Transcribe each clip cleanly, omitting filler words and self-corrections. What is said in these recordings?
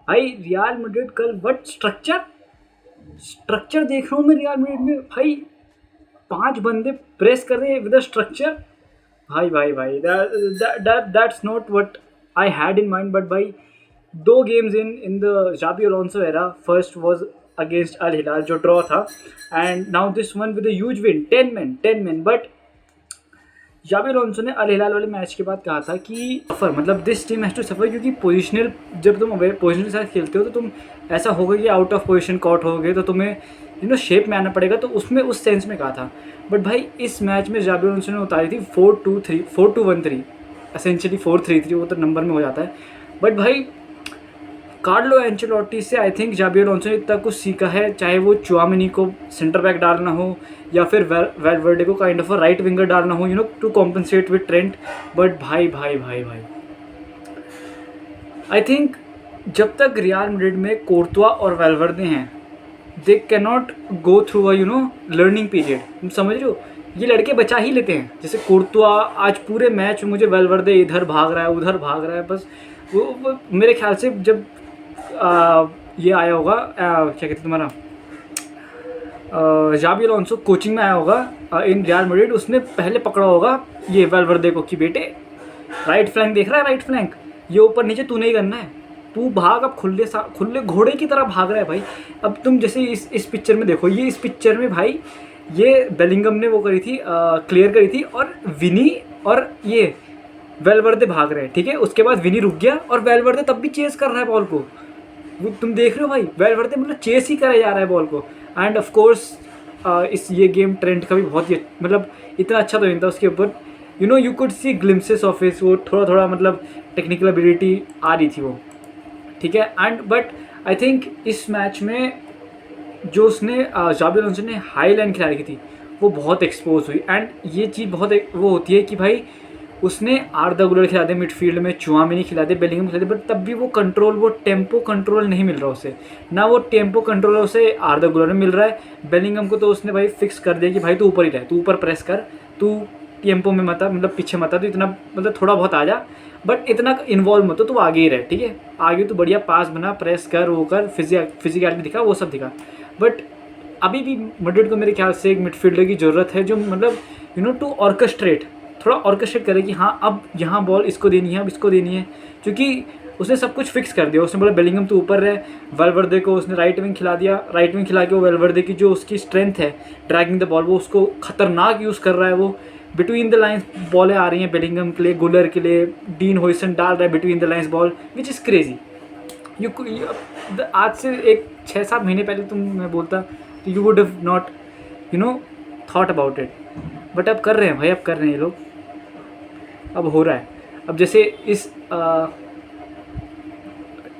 भाई real Madrid कल what structure, structure देख रहा हूँ मैं रियल मैड्रिड में भाई, 5 बंदे प्रेस कर रहे हैं विद अ स्ट्रक्चर। भाई भाई भाई that's not what I had in mind, but भाई 2 games in the Xabi Alonso era, first was against Al Hilal जो ड्रॉ था, and now this one with a huge win 10 men, but Xabi Alonso ने Al हिलाल वाले match के बाद कहा था कि सफ़र मतलब this team has to suffer, क्योंकि पोजिशनल, जब तुम पोजिशनल के साथ खेलते हो तो तुम ऐसा होगा कि आउट ऑफ पोजिशन कॉट होगे तो तुम्हें शेप में आना पड़ेगा, तो उसमें उस सेंस में कहा था। बट भाई इस मैच में जाबी अलोंसो ने उतारी थी 4-2-1-3, एसेंशियली 4-3-3 वो तो नंबर में हो जाता है। बट भाई कार्लो एंचेलोटी से आई थिंक जाबी अलोंसो ने इतना कुछ सीखा है, चाहे वो चुआमिनी को सेंटर बैक डालना हो या फिर वेलवर्डे को kind of a right winger डालना हो, to compensate with Trent. But भाई भाई भाई भाई आई थिंक जब तक रियल मैड्रिड में कोर्तुआ और वेलवर्दे हैं, they can not go through a learning period. तुम समझ रहे हो, ये लड़के बचा ही लेते हैं। जैसे कोर्तुआ आज पूरे मैच में मुझे वेलवर्दे इधर भाग रहा है उधर भाग रहा है, बस वो मेरे ख्याल से जब ये आया होगा, क्या कहते हैं तुम्हारा, जाबी अलोंसो कोचिंग में आया होगा इन रियल मैड्रिड, उसने पहले पकड़ा होगा ये वेलवर्दे को कि बेटे राइट फ्लैंक देख रहा है, राइट फ्लैंक ये ऊपर नीचे तू नहीं करना है, तू भाग अब खुले घोड़े की तरह भाग रहा है भाई। अब तुम जैसे इस पिक्चर में देखो, ये इस पिक्चर में भाई ये बेलिंगम ने वो करी थी, क्लियर करी थी, और विनी और ये वेलवर्दे भाग रहे हैं, ठीक है। उसके बाद विनी रुक गया और वेलवर्दे तब भी चेस कर रहा है बॉल को, वो तुम देख रहे हो भाई, वेलवर्दे मतलब चेस ही करे जा रहा है बॉल को। एंड ऑफ कोर्स इस ये गेम ट्रेंट का भी बहुत ही मतलब इतना अच्छा तो नहीं था उसके ऊपर, you could see glimpses of his, वो थोड़ा थोड़ा मतलब टेक्निकल एबिलिटी आ रही थी वो, ठीक है। एंड बट आई थिंक इस मैच में जो उसने जाबी अलोंसो ने हाई लाइन खिला रखी थी वो बहुत एक्सपोज हुई। एंड ये चीज़ बहुत वो होती है कि भाई उसने आर्दा गुलर खिला दे मिडफील्ड में, चुआमिनी खिला दे, बेलिंगम खिला दे, बट तब भी वो कंट्रोल, वो टेम्पो कंट्रोल नहीं मिल रहा उसे, ना वो टेम्पो कंट्रोल उसे आर्दा गुलर में मिल रहा है। बेलिंगम को तो उसने भाई फिक्स कर दिया कि भाई तू ऊपर ही रह, तू ऊपर प्रेस कर, तू टेम्पो में मत मतलब पीछे मत, तो इतना मतलब थोड़ा बहुत आ जा बट इतना इन्वॉल्व मत हो, तो आगे ही रहे, ठीक है। आगे तो बढ़िया पास बना, प्रेस कर, वो कर, फिजिकलिटी दिखा, वो सब दिखा। बट अभी भी मैड्रिड को मेरे ख्याल से एक मिडफील्डर की ज़रूरत है जो मतलब टू ऑर्केस्ट्रेट, थोड़ा ऑर्केस्ट्रेट करे कि हाँ अब यहाँ बॉल इसको देनी है, अब इसको देनी है, क्योंकि उसने सब कुछ फिक्स कर दिया। उसने बोला बेलिंगम तो ऊपर रहे, वेलवर्दे को उसने राइट विंग खिला दिया, राइट विंग खिला के वो वेलवर्दे की जो उसकी स्ट्रेंथ है ड्रैगिंग द बॉल, वो उसको खतरनाक यूज़ कर रहा है। वो बिटवीन द लाइन्स बॉलें आ रही हैं बेलिंगम के लिए, गुलर के लिए, डीन हॉयसन डाल रहा है between the lines ball, which is crazy. आज से एक 6-7 महीने पहले तुम मैं बोलता तो you would have not thought about it, but अब कर रहे हैं भाई, अब कर रहे हैं ये लोग, अब हो रहा है। अब जैसे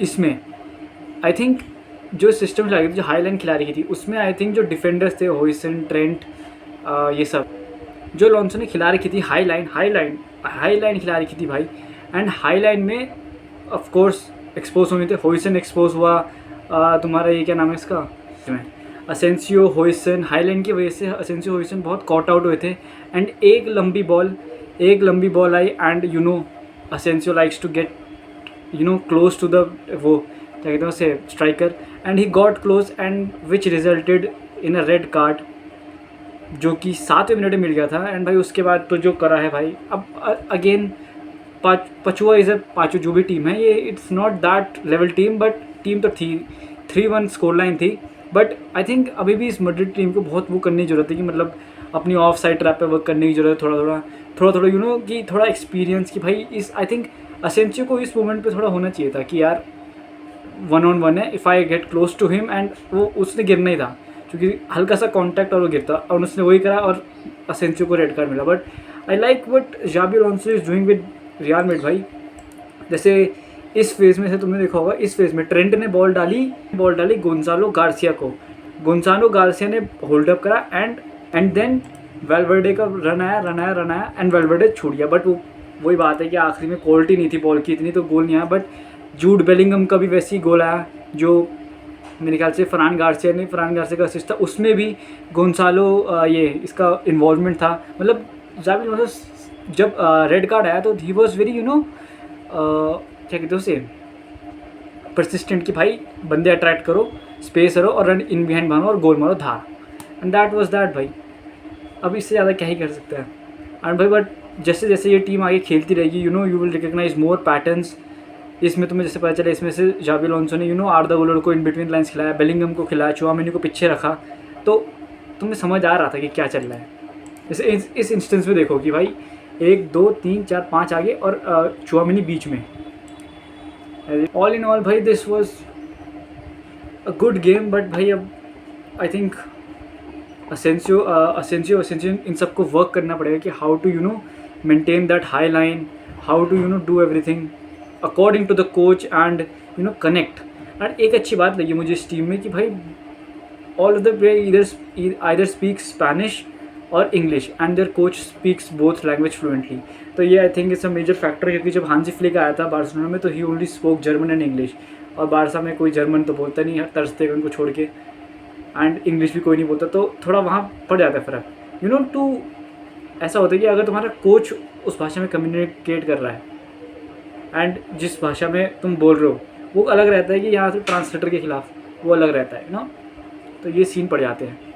इसमें आई थिंक जो सिस्टम खिला रही थी, जो हाई लाइन खिला रही थी, उसमें आई थिंक जो डिफेंडर्स थे हॉयसन, ट्रेंट, ये सब जो अलोंसो ने खिला रखी थी हाई लाइन खिला रखी थी भाई। एंड हाई लाइन में ऑफ कोर्स एक्सपोज हुए थे, हॉयसन एक्सपोज हुआ, तुम्हारा ये क्या नाम है इसका, असेंसियो, हॉयसन, हाई लाइन की वजह से असेंसियो हॉयसन बहुत कॉट आउट हुए थे। एंड एक लंबी बॉल आई, and Asensio likes to get close to the वो क्या कहते हैं उसे striker, and he got close and which resulted in a red card, जो कि 7वें मिनट में मिल गया था। एंड भाई उसके बाद तो जो करा है भाई, अब अगेन पचुआ इज़ अ पाचू जो भी टीम है ये, it's not that level team, but team तो थी, 3-1 स्कोर लाइन थी। बट आई थिंक अभी भी इस मैड्रिड टीम को बहुत वो करने की ज़रूरत है कि मतलब अपनी ऑफ साइड ट्रैप पे वर्क करने की ज़रूरत है, थोड़ा कि थोड़ा एक्सपीरियंस कि भाई इस आई थिंक असेंसियो को इस मोमेंट पे थोड़ा होना चाहिए था कि यार 1-on-1 है, if I get close to him, and वो उसने गिरना ही था क्योंकि हल्का सा कांटेक्ट और वो गिरता, और उसने वही करा और असेंसियो को रेड कार्ड मिला। But I like what Xabi Alonso is doing with Real Madrid भाई। जैसे इस फेज़ में से तुमने देखा होगा, इस फेज़ में ट्रेंट ने बॉल डाली गोंजालो गार्सिया को, गोंजालो गार्सिया ने होल्ड अप करा, एंड देन वेलवर्डे का रन आया एंड वेलवर्डे छूट गया। बट वही बात है कि आखिरी में क्वालिटी नहीं थी बॉल की इतनी, तो गोल नहीं आया। बट जूड बेलिंगम का भी वैसे ही गोल आया जो मेरे ख्याल से फरहान गार्सिया का असिस्ट था, उसमें भी गोंसालो ये इसका इन्वॉल्वमेंट था। मतलब जाबी अलोंसो जब रेड कार्ड आया तो ही वॉज वेरी क्या कहते हैं उसे, परसिस्टेंट कि भाई बंदे अट्रैक्ट करो, स्पेस करो और रन इन बिहाइंड मारो और गोल मारो धार। एंड दैट वाज दैट भाई। अब इससे ज़्यादा क्या ही कर सकते हैं। एंड भाई बट जैसे जैसे ये टीम आगे खेलती रहेगी, you know, you will recognize more patterns. इसमें तुम्हें जैसे पता चला, इसमें से जावी अलोंसो ने, यू नो, आर्दा गुलर को इन बिटवीन लाइन्स खिलाया, बेलिंगम को खिलाया, चुआमेनी को पीछे रखा, तो तुम्हें समझ आ रहा था कि क्या चल रहा है। जैसे इस इंस्टेंस में देखो कि भाई 1 2 3 4 5 आगे और चुआमेनी बीच में। ऑल इन ऑल भाई this was a good game. But भाई अब आई थिंक असेंसियो इन सबको वर्क करना पड़ेगा कि how to, you know, maintain that high line, how to, you know, do everything according to the coach and, you know, connect. And एक अच्छी बात लगी मुझे इस टीम में कि भाई all of the player either speak Spanish और English and their coach speaks both language fluently. तो ये I think it's a major factor, क्योंकि जब हांसी फ्लिक आया था बार्सिलोना में तो ही only spoke German and English, और बारसा में कोई जर्मन तो बोलता नहीं है, तर स्टेगन को छोड़ के, एंड इंग्लिश भी कोई नहीं बोलता, तो थोड़ा वहाँ पड़ जाता है फ़र्क, यू नो। टू ऐसा होता है कि अगर तुम्हारा कोच उस भाषा में कम्युनिकेट कर रहा है एंड जिस भाषा में तुम बोल रहे हो वो अलग रहता है कि यहाँ से ट्रांसलेटर के खिलाफ वो अलग रहता है ना, तो ये सीन पड़ जाते हैं।